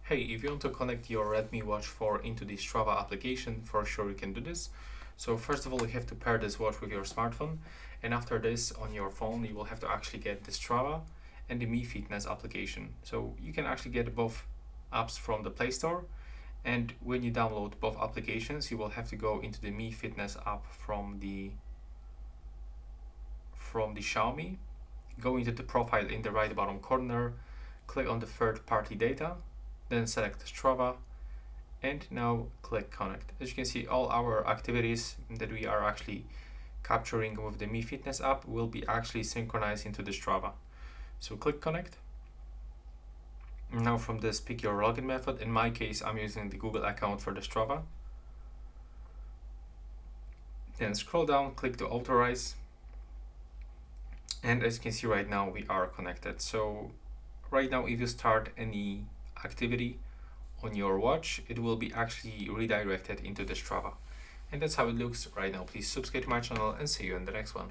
Hey, if you want to connect your Redmi Watch 4 into the Strava application, for sure you can do this. So first of all, you have to pair this watch with your smartphone, and after this on your phone you will have to actually get the Strava and the Mi Fitness application. So you can actually get both apps from the Play Store, and when you download both applications you will have to go into the Mi Fitness app from the Xiaomi, go into the profile in the right bottom corner, click on the third party data, then select Strava, and now click connect. As you can see, all our activities that we are actually capturing with the Mi Fitness app will be actually synchronized into the Strava. So click connect. Now from this, pick your login method. In my case, I'm using the Google account for the Strava. Then scroll down, click to authorize. And as you can see right now, we are connected. So right now, if you start any activity on your watch, it will be actually redirected into the Strava. And that's how it looks right now. Please subscribe to my channel and see you in the next one.